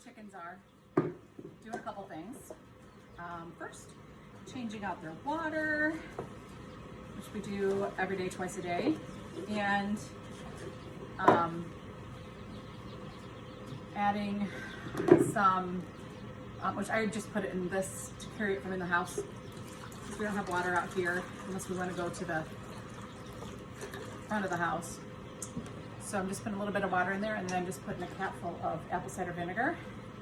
chickens are doing a couple things. First, changing out their water, which we do every day, twice a day, and adding some, which I just put it in this to carry it from in the house, because we don't have water out here unless we want to go to the front of the house. So I'm just putting a little bit of water in there, and then I'm just putting a capful of apple cider vinegar,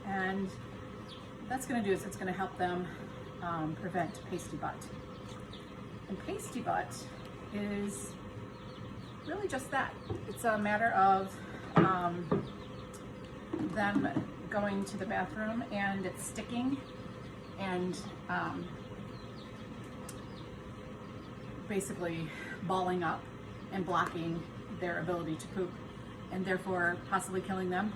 and what that's going to do is it's going to help them prevent pasty butt. And pasty butt is really just that. It's a matter of them going to the bathroom and it's sticking and basically balling up and blocking their ability to poop, and therefore possibly killing them.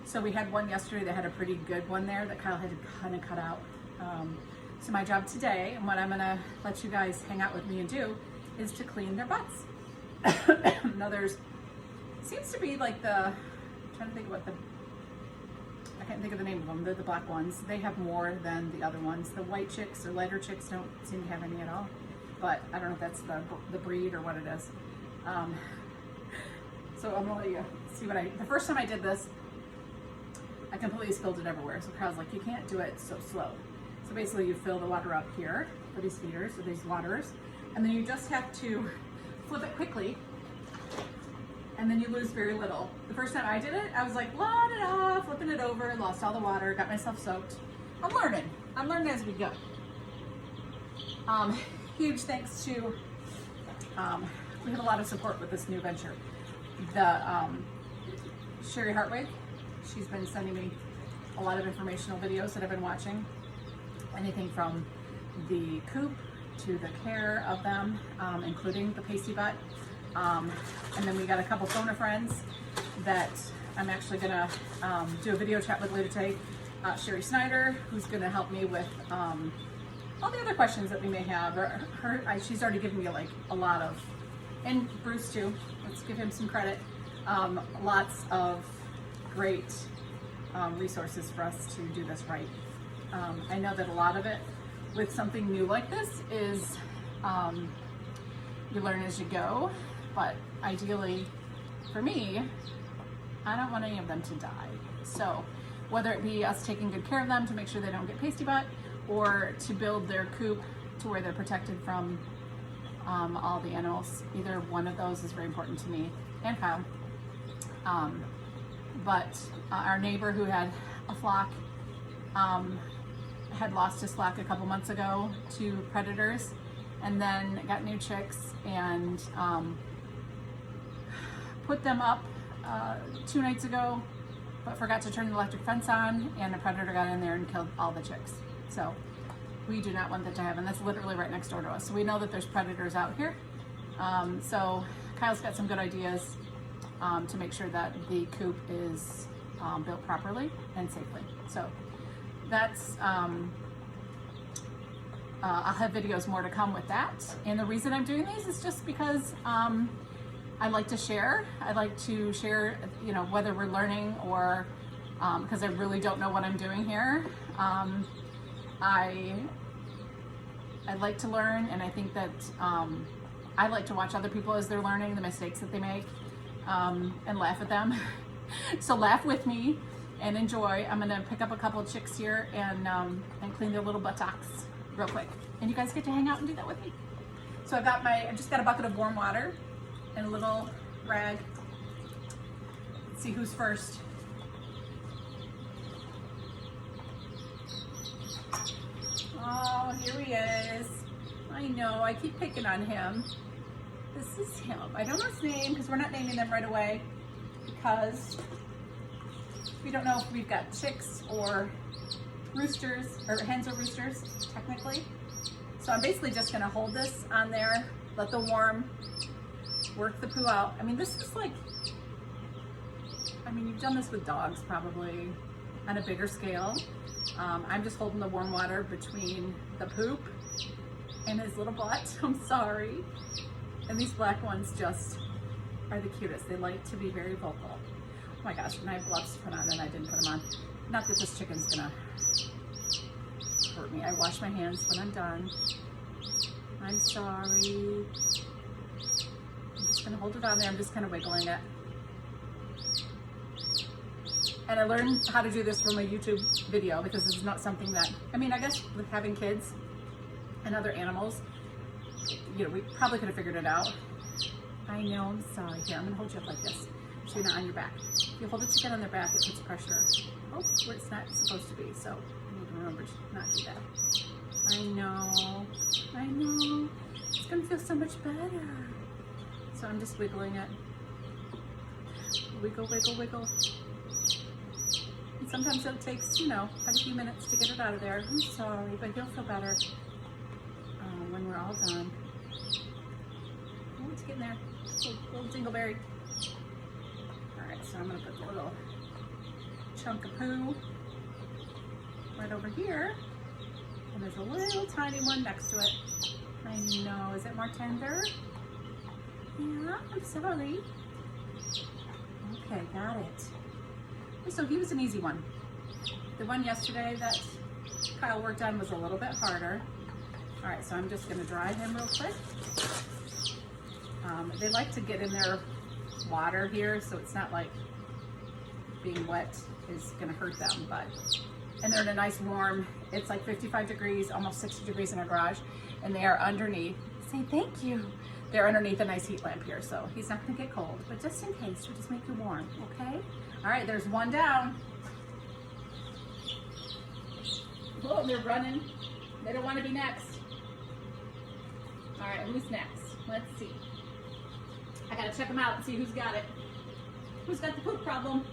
So we had one yesterday that had a pretty good one there that Kyle had to kind of cut out. So my job today, and what I'm gonna let you guys hang out with me and do, is to clean their butts. Now seems to be like I'm trying to think of what I can't think of the name of them. They're the black ones. They have more than the other ones. The white chicks or lighter chicks don't seem to have any at all. But I don't know if that's the breed or what it is. So I'm gonna let you see the first time I did this, I completely spilled it everywhere. So Kyle's like, you can't do it so slow. So basically you fill the water up here for these feeders, or these waterers, and then you just have to flip it quickly, and then you lose very little. The first time I did it, I was like, la da da, flipping it over, lost all the water, got myself soaked. I'm learning as we go. Huge thanks to, we have a lot of support with this new venture. The Sherry Hartwig, she's been sending me a lot of informational videos that I've been watching. Anything from the coop to the care of them, including the pasty butt. And then we got a couple phone friends that I'm actually gonna do a video chat with later today. Sherry Snyder, who's gonna help me with all the other questions that we may have. She's already given me like a lot of, and Bruce too, let's give him some credit. Lots of great resources for us to do this right. I know that a lot of it with something new like this is you learn as you go, but ideally for me, I don't want any of them to die. So whether it be us taking good care of them to make sure they don't get pasty butt, or to build their coop to where they're protected from all the animals, either one of those is very important to me and Kyle. But our neighbor who had a flock had lost his flock a couple months ago to predators, and then got new chicks and put them up 2 nights ago, but forgot to turn the electric fence on, and a predator got in there and killed all the chicks. So we do not want that to happen. That's literally right next door to us. So we know that there's predators out here. So Kyle's got some good ideas to make sure that the coop is built properly and safely. So that's, I'll have videos more to come with that. And the reason I'm doing these is just because I like to share. I like to share, you know, whether we're learning or because I really don't know what I'm doing here. I like to learn, and I think that I like to watch other people as they're learning, the mistakes that they make, and laugh at them. So laugh with me and enjoy. I'm gonna pick up a couple of chicks here and clean their little buttocks real quick. And you guys get to hang out and do that with me. So I just got a bucket of warm water and a little rag. Let's see who's first. Oh, here he is. I know, I keep picking on him. This is him. I don't know his name because we're not naming them right away, because we don't know if we've got chicks or roosters, or hens or roosters, technically. So I'm basically just gonna hold this on there, let the warm work the poo out. I mean, this is like, you've done this with dogs probably on a bigger scale. I'm just holding the warm water between the poop and his little butt. I'm sorry. And these black ones just are the cutest. They like to be very vocal. Oh my gosh, and I have gloves to put on and I didn't put them on. Not that this chicken's gonna hurt me. I wash my hands when I'm done. I'm sorry. I'm just gonna hold it on there. I'm just kind of wiggling it. And I learned how to do this from a YouTube video because this is not something that, I mean, I guess with having kids and other animals, you know, we probably could have figured it out. I know, I'm sorry. Here, I'm gonna hold you up like this so you're not on your back. If you hold the chicken on their back, it puts pressure where it's not supposed to be. So I need to remember to not do that. I know. It's gonna feel so much better. So I'm just wiggling it. Wiggle, wiggle, wiggle. And sometimes it takes, you know, quite a few minutes to get it out of there. I'm sorry, but you'll feel better when we're all done. Oh, it's getting there. Little dingleberry. Alright, so I'm going to put the little chunk of poo right over here. And there's a little tiny one next to it. I know. Is it more tender? Yeah, I'm sorry. Okay, got it. So he was an easy one. The one yesterday that Kyle worked on was a little bit harder. All right, so I'm just gonna dry him real quick. They like to get in their water here, so it's not like being wet is gonna hurt them, and they're in a nice warm, it's like 55 degrees, almost 60 degrees in our garage, and they are underneath, say thank you. They're underneath a nice heat lamp here, so he's not gonna get cold, but just in case, we'll just make you warm, okay? All right, there's one down. Oh, they're running. They don't want to be next. All right, who's next? Let's see. I gotta check them out and see who's got it. Who's got the poop problem?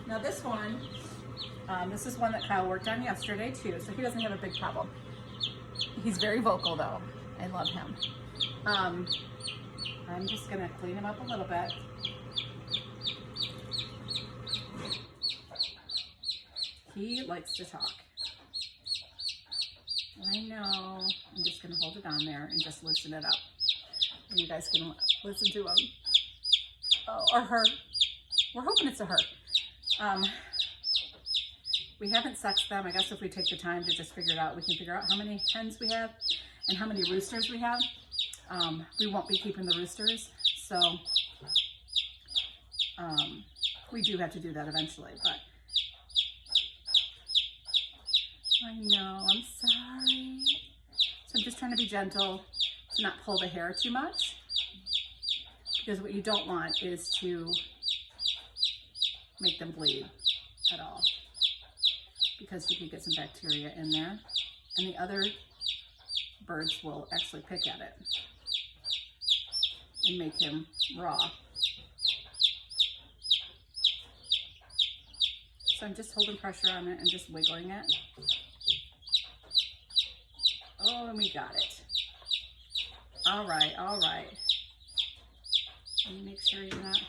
Now this one, this is one that Kyle worked on yesterday too, so he doesn't have a big problem. He's very vocal though. I love him. I'm just gonna clean him up a little bit. He likes to talk. I know. I'm just gonna hold it on there and just loosen it up. And you guys can listen to him. Oh, or her. We're hoping it's a her. We haven't sexed them. I guess if we take the time to just figure it out, we can figure out how many hens we have and how many roosters we have. We won't be keeping the roosters, so we do have to do that eventually, but I know, I'm sorry. So I'm just trying to be gentle to not pull the hair too much, because what you don't want is to make them bleed at all, because you could get some bacteria in there, and the other birds will actually pick at it and make him raw. So I'm just holding pressure on it and just wiggling it. Oh, and we got it. All right, all right. Let me make sure you're not.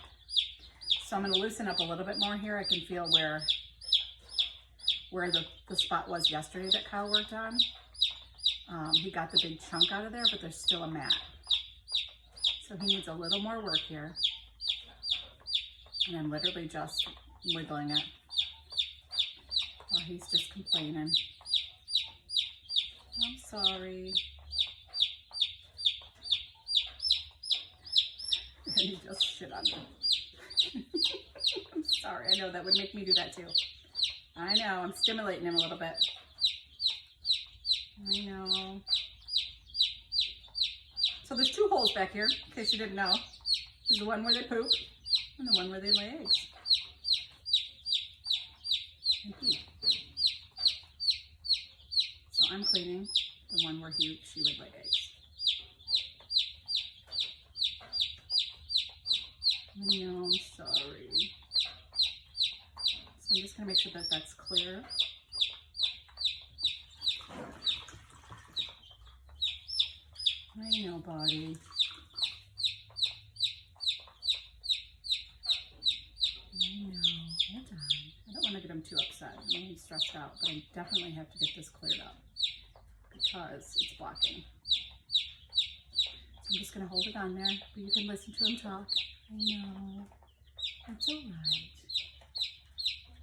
So I'm going to loosen up a little bit more here. I can feel where the spot was yesterday that Kyle worked on. He got the big chunk out of there, but there's still a mat. So he needs a little more work here. And I'm literally just wiggling it while he's just complaining. I'm sorry. And he just shit on me. I'm sorry. I know that would make me do that too. I know. I'm stimulating him a little bit. I know. So there's two holes back here, in case you didn't know. There's the one where they poop and the one where they lay eggs. And pee. So I'm cleaning the one where she would lay eggs. I know, I'm sorry. So I'm just going to make sure that that's clear. I know, buddy. I know. Hold on. I don't want to get him too upset. I know he's stressed out, but I definitely have to get this cleared up because it's blocking. I'm just going to hold it on there, but you can listen to him talk. I know. That's all right.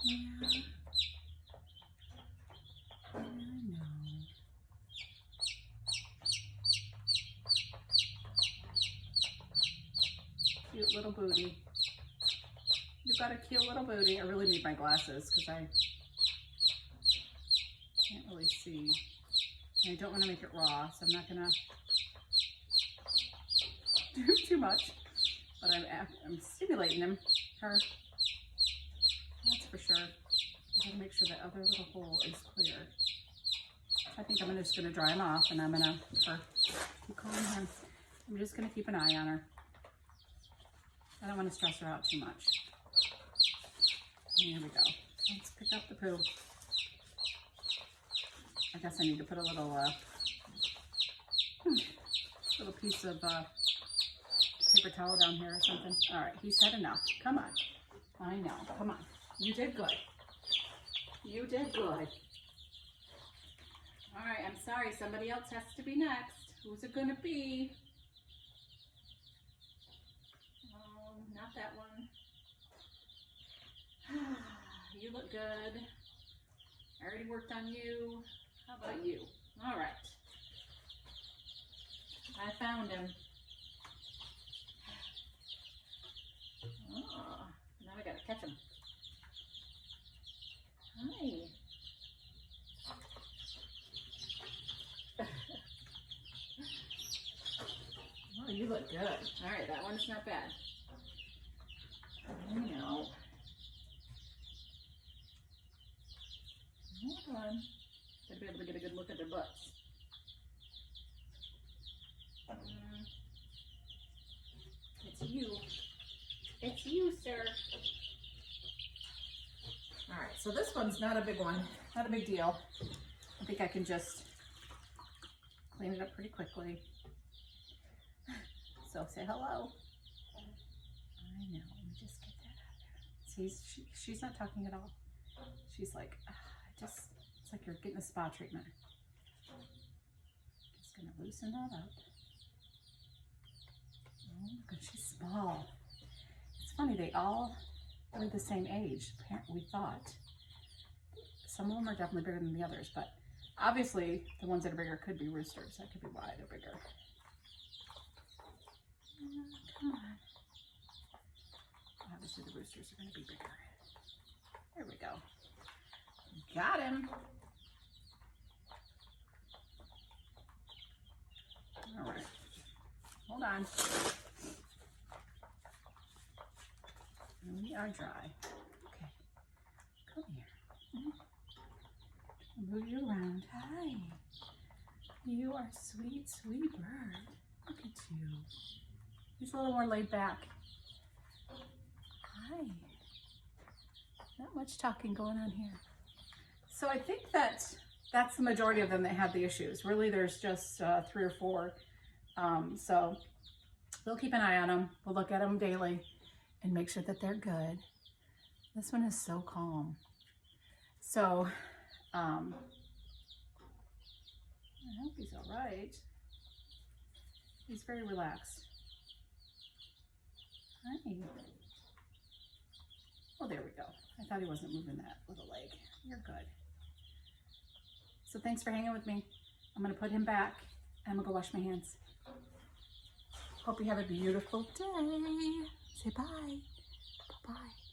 Yeah. I know. Cute little booty. You've got a cute little booty. I really need my glasses because I can't really see. And I don't want to make it raw, so I'm not going to do too much. But I'm stimulating him. Her. That's for sure. I gotta make sure that other little hole is clear. I think I'm just gonna dry him off, and I'm gonna keep calling him. I'm just gonna keep an eye on her. I don't want to stress her out too much. Here we go. Let's pick up the poo. I guess I need to put a little little piece of paper towel down here or something. All right, he's had enough. Come on. I know. Come on. You did good. You did good. All right, I'm sorry. Somebody else has to be next. Who's it going to be? Oh, not that one. You look good. I already worked on you. How about you? All right. I found him. Oh, now I gotta catch him. Hi. Oh, you look good. All right, that one's not bad. I know. Hold on. Gotta be able to get a good look at their butts. It's you. It's you, sir. All right, so this one's not a big one. Not a big deal. I think I can just clean it up pretty quickly. So say hello. I know, let me just get that out there. See, she's not talking at all. She's like, it's like you're getting a spa treatment. Just gonna loosen that up. Oh, look, she's small. It's funny, they all are the same age, we thought. Some of them are definitely bigger than the others, but obviously the ones that are bigger could be roosters. That could be why they're bigger. Come on. Obviously the roosters are going to be bigger. There we go. Got him. All right. Hold on. And we are dry. Okay. Come here. Move you around. Hi. You are a sweet, sweet bird. Look at you. He's a little more laid back. Hi. Not much talking going on here. So I think that's the majority of them that have the issues. Really, there's just 3 or 4. So we'll keep an eye on them. We'll look at them daily and make sure that they're good. This one is so calm. So I hope he's all right. He's very relaxed. Hi. Oh, there we go. I thought he wasn't moving that little leg. You're good. So thanks for hanging with me. I'm going to put him back and I'm going to go wash my hands. Hope you have a beautiful day. Say bye. Bye-bye.